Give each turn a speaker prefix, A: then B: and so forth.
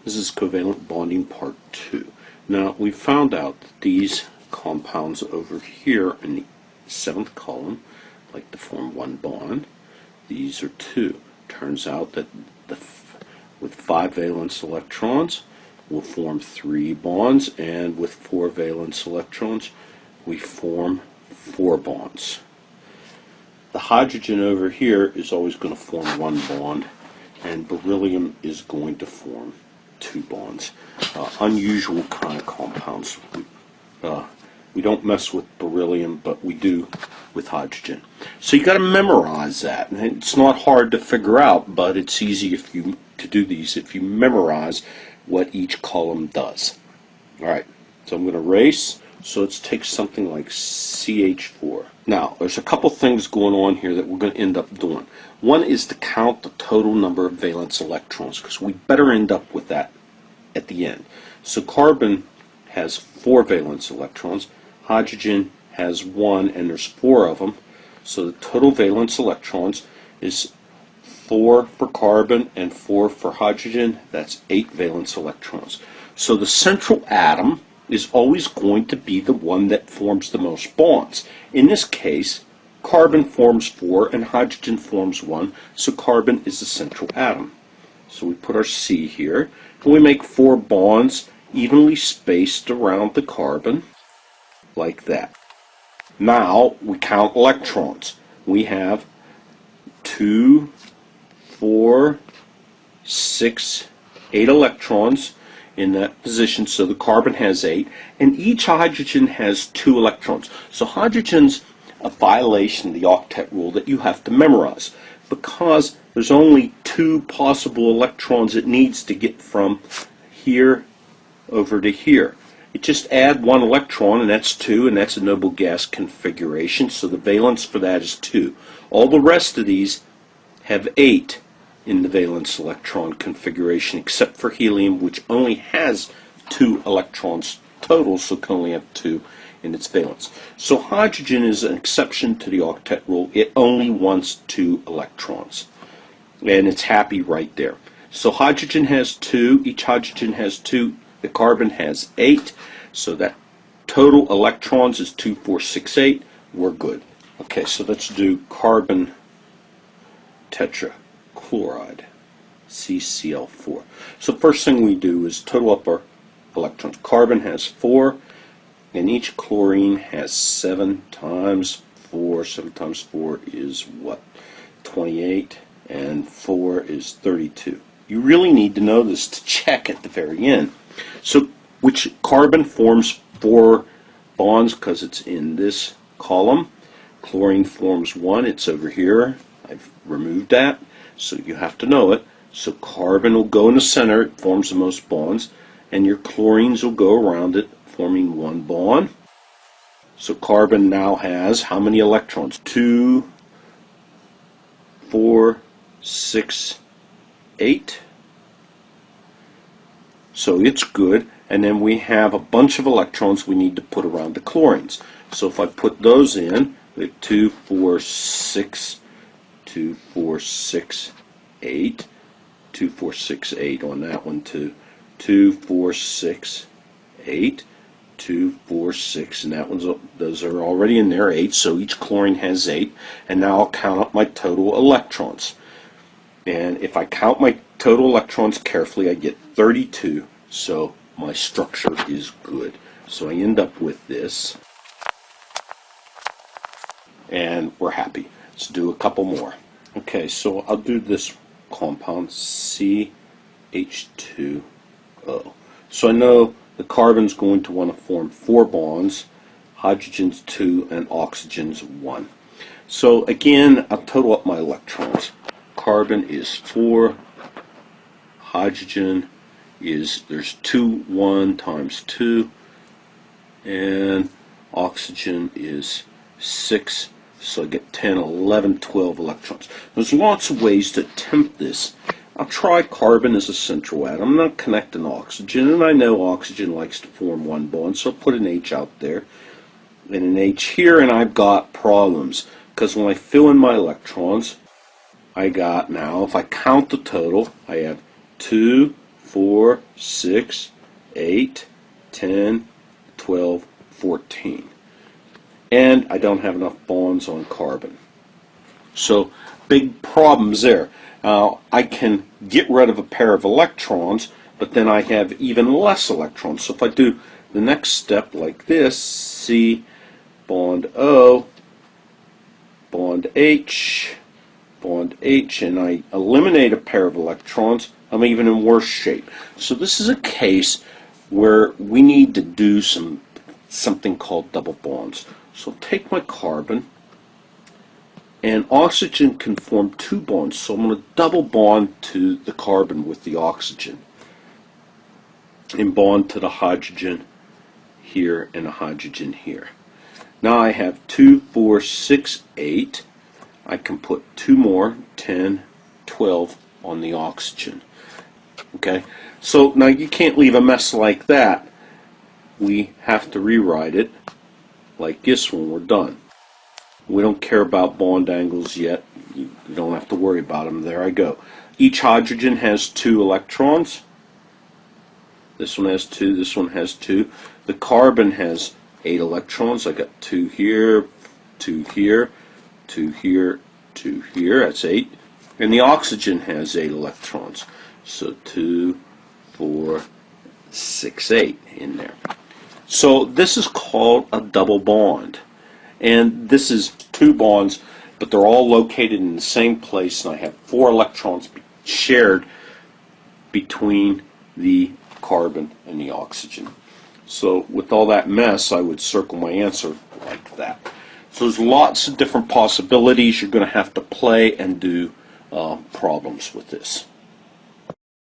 A: This is covalent bonding part 2. Now we found out that these compounds over here in the 7th column like to form one bond. These are 2. Turns out that with 5 valence electrons we'll form 3 bonds, and with 4 valence electrons we form 4 bonds. The hydrogen over here is always going to form one bond, and beryllium is going to form 2 bonds. Unusual kind of compounds. We don't mess with beryllium, but we do with hydrogen. So you got to memorize that, and it's not hard to figure out, but it's easy to do these if you memorize what each column does. All right, so I'm going to erase. So let's take something like CH4. Now, there's a couple things going on here that we're going to end up doing. One is to count the total number of valence electrons, because we better end up with that at the end. So carbon has 4 valence electrons, hydrogen has 1, and there's 4 of them. So the total valence electrons is 4 for carbon and 4 for hydrogen. That's 8 valence electrons. So the central atom is always going to be the one that forms the most bonds. In this case, carbon forms 4 and hydrogen forms 1, so carbon is the central atom. So we put our C here, and we make 4 bonds evenly spaced around the carbon, like that. Now we count electrons. We have 2, 4, 6, 8 electrons in that position, so the carbon has 8, and each hydrogen has 2 electrons. So hydrogen's a violation of the octet rule that you have to memorize, because there's only 2 possible electrons it needs to get from here over to here. You just add 1 electron, and that's 2, and that's a noble gas configuration, so the valence for that is 2. All the rest of these have 8 in the valence electron configuration, except for helium, which only has 2 electrons total, so it can only have 2 in its valence. So hydrogen is an exception to the octet rule. It only wants 2 electrons, and it's happy right there. So hydrogen has 2, each hydrogen has 2, the carbon has 8, so that total electrons is 2, 4, 6, 8. We're good. Okay, so let's do carbon tetrachloride, CCl4. So first thing we do is total up our electrons. Carbon has 4, and each chlorine has 7 times 4. 7 times 4 is what? 28, and 4 is 32. You really need to know this to check at the very end. So which carbon forms 4 bonds because it's in this column. Chlorine forms 1, it's over here. I've removed that, so you have to know it. So carbon will go in the center, it forms the most bonds, and your chlorines will go around it, forming 1 bond. So carbon now has how many electrons? 2, 4, 6, 8. So it's good, and then we have a bunch of electrons we need to put around the chlorines. So if I put those in, we have 2, 4, 6, 2, 4, 6, 8, 2, 4, 6, 8 on that one too. 2, 4, 6, 8, 2, 4, 6, and that one's, those are already in there, 8, so each chlorine has 8, and now I'll count up my total electrons. And if I count my total electrons carefully, I get 32, so my structure is good. So I end up with this, and we're happy. Let's do a couple more. Okay, so I'll do this compound, CH2O. So I know the carbon's going to want to form 4 bonds, hydrogen's 2, and oxygen's 1. So again, I'll total up my electrons. Carbon is 4, hydrogen is, there's 2, 1 times 2, and oxygen is 6, so I get 10, 11, 12 electrons. There's lots of ways to attempt this. I'll try carbon as a central atom. I'm not connecting oxygen, and I know oxygen likes to form 1 bond, so I'll put an H out there and an H here, and I've got problems, because when I fill in my electrons, I got now, if I count the total, I have 2, 4, 6, 8, 10, 12, 14. And I don't have enough bonds on carbon. So big problems there. I can get rid of a pair of electrons, but then I have even less electrons. So if I do the next step like this, C, bond O, bond H, and I eliminate a pair of electrons, I'm even in worse shape. So this is a case where we need to do something called double bonds. So take my carbon, and oxygen can form two bonds. So I'm going to double bond to the carbon with the oxygen, and bond to the hydrogen here and a hydrogen here. Now I have 2, 4, 6, 8. I can put 2 more, 10, 12 on the oxygen. Okay, so now you can't leave a mess like that. We have to rewrite it like this when we're done. We don't care about bond angles yet. You don't have to worry about them. There I go. Each hydrogen has 2 electrons. This one has 2, this one has 2. The carbon has 8 electrons. I got 2 here, 2 here, 2 here, 2 here. That's 8. And the oxygen has 8 electrons. So 2, 4, 6, 8 in there. So this is called a double bond. And this is 2 bonds, but they're all located in the same place, and I have 4 electrons shared between the carbon and the oxygen. So with all that mess, I would circle my answer like that. So there's lots of different possibilities. You're going to have to play and do problems with this.